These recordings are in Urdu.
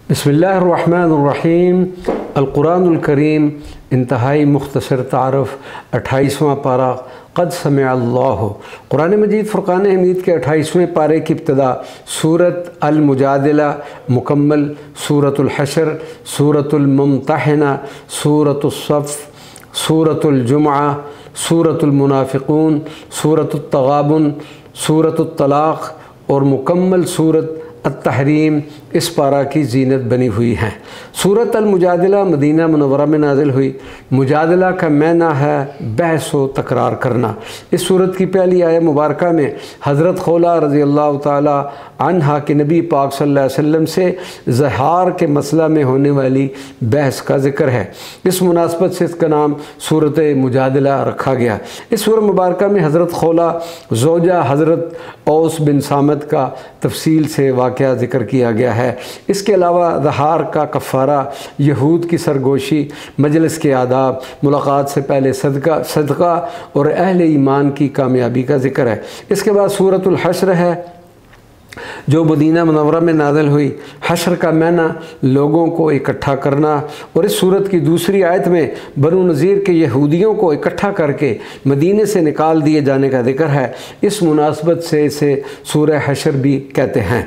بسم اللہ الرحمن الرحیم۔ القرآن الکریم انتہائی مختصر تعارف 28واں پارہ قد سمع اللہ۔ قرآن مجید فرقان حمید کے 28ویں پارے کی ابتدا سورۃ المجادلہ مکمل، سورۃ الحشر، سورۃ الممتحنہ، سورۃ الصف، سورۃ الجمعہ، سورۃ المنافقون، سورۃ التغابن، سورۃ الطلاق اور مکمل سورۃ التحریم اس پارہ کی زینت بنی ہوئی ہیں۔ سورۃ المجادلہ مدینہ منورہ میں نازل ہوئی۔ مجادلہ کا معنی ہے بحث و تکرار کرنا۔ اس سورت کی پہلی آیت مبارکہ میں حضرت خولہ رضی اللہ تعالی عنہا کے نبی پاک صلی اللہ علیہ وسلم سے زہار کے مسئلہ میں ہونے والی بحث کا ذکر ہے۔ اس مناسبت سے اس کا نام سورۃ مجادلہ رکھا گیا۔ اس سورہ مبارکہ میں حضرت خولہ زوجہ حضرت اوس بن صامت کا تفصیل سے واقعہ ذکر کیا گیا ہے۔ اس کے علاوہ زہار کا کفارہ، یہود کی سرگوشی، مجلس کے آداب، ملاقات سے پہلے صدقہ اور اہل ایمان کی کامیابی کا ذکر ہے۔ اس کے بعد سورۃ الحشر ہے جو مدینہ منورہ میں نازل ہوئی۔ حشر کا معنی لوگوں کو اکٹھا کرنا، اور اس سورت کی دوسری آیت میں بنو نذیر کے یہودیوں کو اکٹھا کر کے مدینے سے نکال دیے جانے کا ذکر ہے۔ اس مناسبت سے اسے سورہ حشر بھی کہتے ہیں۔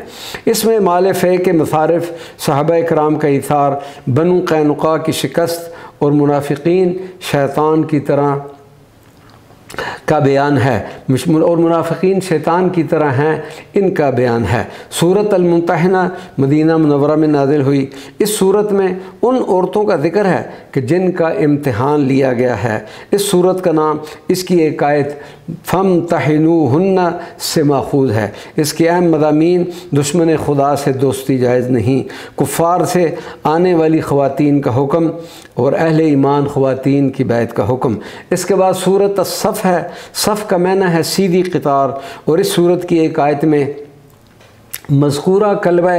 اس میں مال فے کے مصارف، صحابہ کرام کا ایثار، بنو قینقاع کی شکست اور منافقین شیطان کی طرح کا بیان ہے، اور منافقین شیطان کی طرح ہیں ان کا بیان ہے۔ سورۃ الممتحنہ مدینہ منورہ میں نازل ہوئی۔ اس سورت میں ان عورتوں کا ذکر ہے کہ جن کا امتحان لیا گیا ہے۔ اس سورت کا نام اس کی ایک آیت فامتحنوہن سے ماخوذ ہے۔ اس کے اہم مضامین: دشمن خدا سے دوستی جائز نہیں، کفار سے آنے والی خواتین کا حکم اور اہل ایمان خواتین کی بیعت کا حکم۔ اس کے بعد سورۃ الصف ہے۔ صف کا معنی ہے سیدھی قطار، اور اس سورت کی ایک آیت میں مذکورہ کلمہ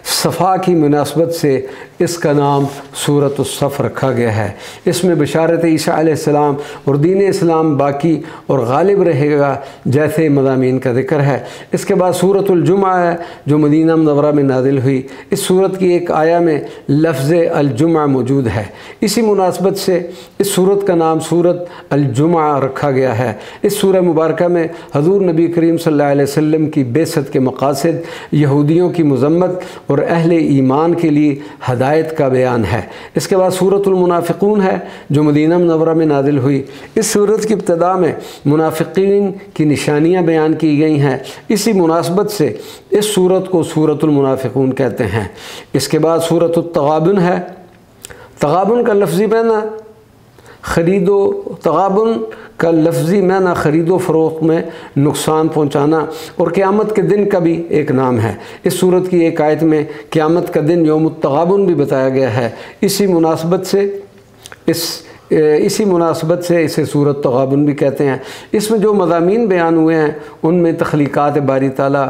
صفا کی مناسبت سے اس کا نام سورۃ الصف رکھا گیا ہے۔ اس میں بشارت عیسیٰ علیہ السلام اور دین اسلام باقی اور غالب رہے گا جیسے مضامین کا ذکر ہے۔ اس کے بعد سورۃ الجمعہ ہے جو مدینہ منورہ میں نازل ہوئی۔ اس سورت کی ایک آیہ میں لفظ الجمعہ موجود ہے، اسی مناسبت سے اس سورت کا نام سورۃ الجمعہ رکھا گیا ہے۔ اس سورہ مبارکہ میں حضور نبی کریم صلی اللہ علیہ وسلم کی بعثت کے مقاصد، یہودیوں کی مذمت اور اہل ایمان کے لیے ہدایت کا بیان ہے۔ اس کے بعد سورۃ المنافقون ہے جو مدینہ منورہ میں نازل ہوئی۔ اس سورت کی ابتدا میں منافقین کی نشانیاں بیان کی گئی ہیں، اسی مناسبت سے اس سورت کو سورۃ المنافقون کہتے ہیں۔ اس کے بعد سورۃ التغابن ہے۔ تغابن کا لفظی معنی خرید و فروخت میں نقصان پہنچانا اور قیامت کے دن کا بھی ایک نام ہے۔ اس سورت کی ایک آیت میں قیامت کا دن یوم التغابن بھی بتایا گیا ہے۔ اسی مناسبت سے اسے سورۃ تغابن بھی کہتے ہیں۔ اس میں جو مضامین بیان ہوئے ہیں ان میں تخلیقات باری تعالیٰ،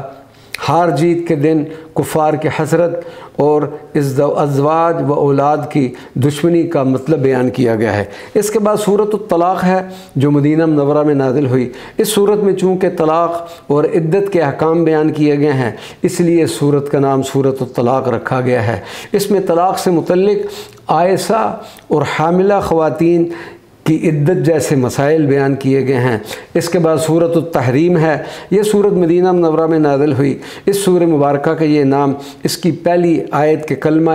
ہار جیت کے دن، کفار کی حسرت اور ازواج و اولاد کی دشمنی کا مطلب بیان کیا گیا ہے۔ اس کے بعد سورۃ الطلاق ہے جو مدینہ منورہ میں نازل ہوئی۔ اس سورت میں چونکہ طلاق اور عدت کے احکام بیان کیے گئے ہیں اس لیے اس سورت کا نام سورۃ الطلاق رکھا گیا ہے۔ اس میں طلاق سے متعلق آئسہ اور حاملہ خواتین کی عدت جیسے مسائل بیان کیے گئے ہیں۔ اس کے بعد سورۃ التحریم ہے۔ یہ سورت مدینہ منورہ میں نازل ہوئی۔ اس سورہ مبارکہ کا یہ نام اس کی پہلی آیت کے کلمہ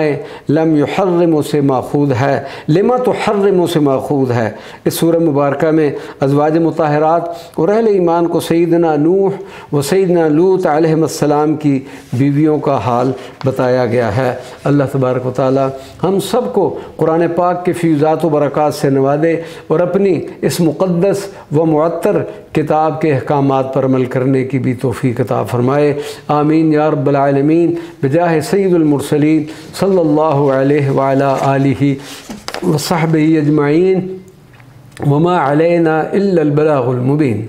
لم یحرم سے ماخوذ ہے، لما تحرم سے ماخوذ ہے۔ اس سورہ مبارکہ میں ازواج مطہرات اور اہل ایمان کو سیدنا نوح و سیدنا لوط علیہ السلام کی بیویوں کا حال بتایا گیا ہے۔ اللہ تبارک و تعالی ہم سب کو قرآن پاک کے فیضات و برکات سے نوازے اور اپنی اس مقدس و معطر کتاب کے احکامات پر عمل کرنے کی بھی توفیق عطا فرمائے۔ آمین یا رب العالمین، بجاہ سید المرسلین صلی اللہ علیہ وعلا آلہ وصحبہ اجمعین، وما علینا الا البلاغ المبین۔